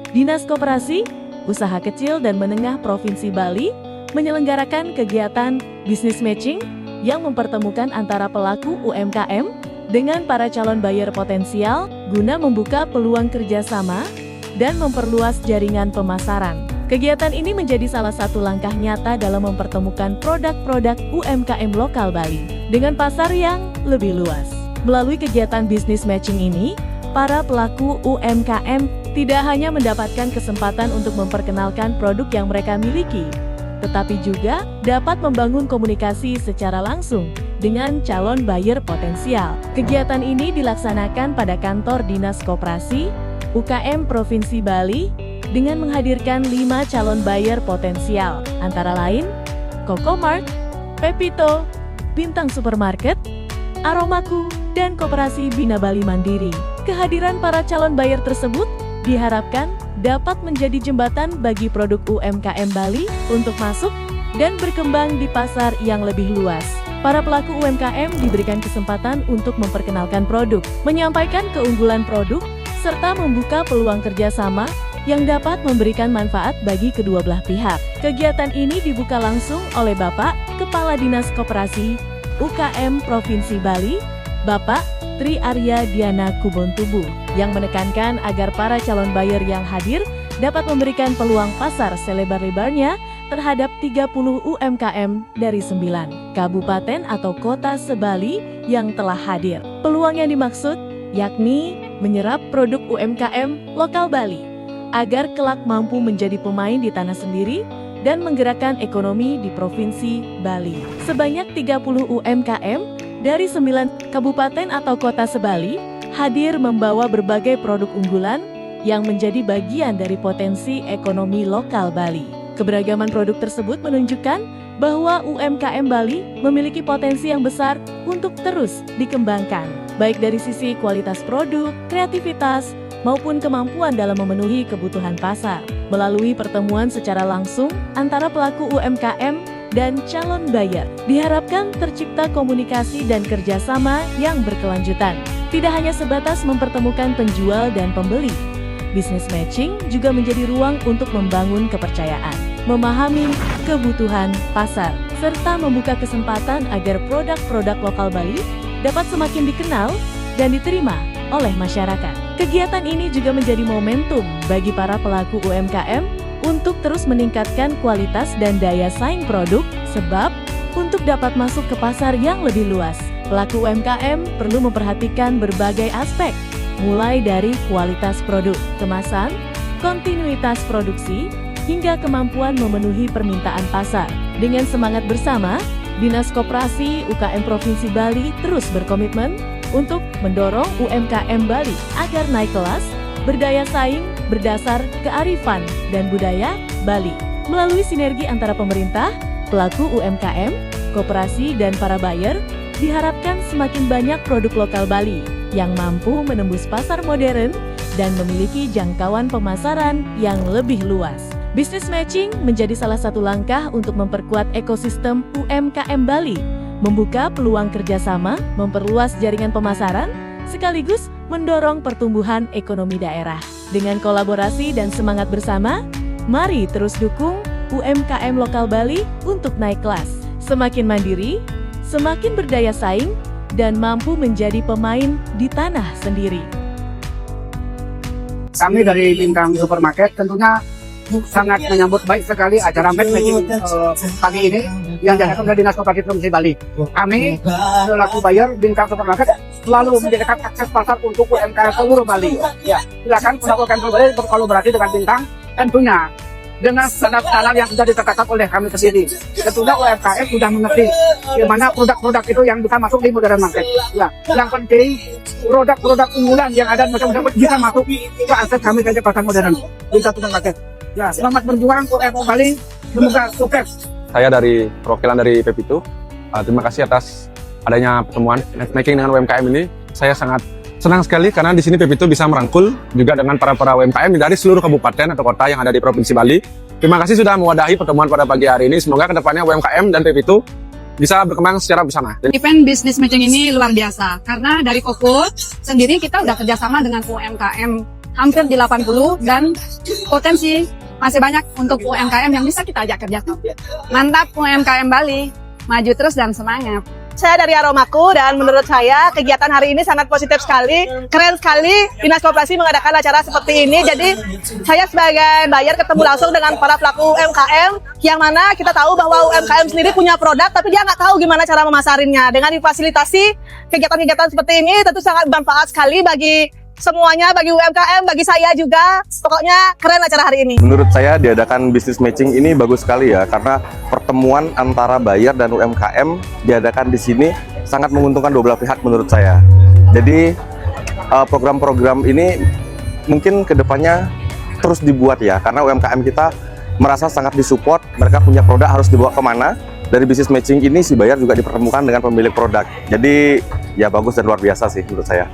Dinas Koperasi, Usaha Kecil dan Menengah Provinsi Bali menyelenggarakan kegiatan business matching yang mempertemukan antara pelaku UMKM dengan para calon buyer potensial guna membuka peluang kerjasama dan memperluas jaringan pemasaran. Kegiatan ini menjadi salah satu langkah nyata dalam mempertemukan produk-produk UMKM lokal Bali dengan pasar yang lebih luas. Melalui kegiatan business matching ini, para pelaku UMKM tidak hanya mendapatkan kesempatan untuk memperkenalkan produk yang mereka miliki, tetapi juga dapat membangun komunikasi secara langsung dengan calon buyer potensial. Kegiatan ini dilaksanakan pada kantor Dinas Koperasi UKM Provinsi Bali dengan menghadirkan 5 calon buyer potensial, antara lain Kokomart, Pepito, Bintang Supermarket, Aromaku, dan Koperasi Bina Bali Mandiri. Kehadiran para calon buyer tersebut diharapkan dapat menjadi jembatan bagi produk UMKM Bali untuk masuk dan berkembang di pasar yang lebih luas. Para pelaku UMKM diberikan kesempatan untuk memperkenalkan produk, menyampaikan keunggulan produk, serta membuka peluang kerjasama yang dapat memberikan manfaat bagi kedua belah pihak. Kegiatan ini dibuka langsung oleh Bapak Kepala Dinas Koperasi UKM Provinsi Bali, Bapak Tri Arya Diana Kubontubu, yang menekankan agar para calon buyer yang hadir dapat memberikan peluang pasar selebar-lebarnya terhadap 30 UMKM dari 9 kabupaten atau kota se-Bali yang telah hadir. Peluang yang dimaksud yakni menyerap produk UMKM lokal Bali agar kelak mampu menjadi pemain di tanah sendiri dan menggerakkan ekonomi di Provinsi Bali. Sebanyak 30 UMKM dari 9 kabupaten atau kota se-Bali hadir membawa berbagai produk unggulan yang menjadi bagian dari potensi ekonomi lokal Bali. Keberagaman produk tersebut menunjukkan bahwa UMKM Bali memiliki potensi yang besar untuk terus dikembangkan, baik dari sisi kualitas produk, kreativitas, maupun kemampuan dalam memenuhi kebutuhan pasar. Melalui pertemuan secara langsung antara pelaku UMKM dan calon buyer, diharapkan tercipta komunikasi dan kerjasama yang berkelanjutan. Tidak hanya sebatas mempertemukan penjual dan pembeli, business matching juga menjadi ruang untuk membangun kepercayaan, memahami kebutuhan pasar, serta membuka kesempatan agar produk-produk lokal Bali dapat semakin dikenal dan diterima oleh masyarakat. Kegiatan ini juga menjadi momentum bagi para pelaku UMKM untuk terus meningkatkan kualitas dan daya saing produk, sebab untuk dapat masuk ke pasar yang lebih luas, pelaku UMKM perlu memperhatikan berbagai aspek, mulai dari kualitas produk, kemasan, kontinuitas produksi, hingga kemampuan memenuhi permintaan pasar. Dengan semangat bersama, Dinas Koperasi UKM Provinsi Bali terus berkomitmen untuk mendorong UMKM Bali agar naik kelas, berdaya saing berdasar kearifan dan budaya Bali. Melalui sinergi antara pemerintah, pelaku UMKM, koperasi, dan para buyer, diharapkan semakin banyak produk lokal Bali yang mampu menembus pasar modern dan memiliki jangkauan pemasaran yang lebih luas. Business matching menjadi salah satu langkah untuk memperkuat ekosistem UMKM Bali, membuka peluang kerjasama, memperluas jaringan pemasaran, sekaligus mendorong pertumbuhan ekonomi daerah. Dengan kolaborasi dan semangat bersama, mari terus dukung UMKM lokal Bali untuk naik kelas, semakin mandiri, semakin berdaya saing, dan mampu menjadi pemain di tanah sendiri. Kami dari Bintang Supermarket tentunya sangat menyambut baik sekali acara matchmaking pagi ini yang diadakan oleh Dinas Koperasi Provinsi Bali. Kami selaku buyer Bintang Supermarket selalu menjadikan akses pasar untuk UMKM seluruh Bali. Ya, silakan UMKM Bali berkolaborasi dengan Bintang, tentunya dengan standar-standar yang sudah ditetapkan oleh kami sendiri. Tentunya UMKM sudah mengerti bagaimana produk-produk itu yang bisa masuk di modern market. Ya, yang penting produk-produk unggulan yang ada macam-macam bisa masuk ke akses kami saja pasar modern Bintang Supermarket. Ya, selamat berjuang UMKM Bali, semoga sukses. Saya dari perwakilan dari Pepito. Terima kasih atas adanya pertemuan matchmaking dengan UMKM ini. Saya sangat senang sekali karena di sini Pepito bisa merangkul juga dengan para UMKM dari seluruh kabupaten atau kota yang ada di Provinsi Bali. Terima kasih sudah mewadahi pertemuan pada pagi hari ini. Semoga kedepannya UMKM dan Pepito bisa berkembang secara bersama. Event business matching ini luar biasa karena dari Koko sendiri kita udah kerjasama dengan UMKM hampir di 80 dan potensi masih banyak untuk UMKM yang bisa kita ajak kerja. Mantap UMKM Bali, maju terus dan semangat. Saya dari Aromaku dan menurut saya kegiatan hari ini sangat positif sekali, keren sekali Dinas Koperasi mengadakan acara seperti ini. Jadi saya sebagai buyer ketemu langsung dengan para pelaku UMKM yang mana kita tahu bahwa UMKM sendiri punya produk tapi dia nggak tahu gimana cara memasarinnya. Dengan difasilitasi kegiatan-kegiatan seperti ini tentu sangat bermanfaat sekali bagi semuanya, bagi UMKM, bagi saya juga. Pokoknya keren acara hari ini. Menurut saya diadakan business matching ini bagus sekali ya, karena pertemuan antara buyer dan UMKM diadakan di sini sangat menguntungkan dua belah pihak menurut saya. Jadi program-program ini mungkin kedepannya terus dibuat ya, karena UMKM kita merasa sangat disupport, mereka punya produk harus dibawa kemana. Dari business matching ini si buyer juga dipertemukan dengan pemilik produk. Jadi ya bagus dan luar biasa sih menurut saya.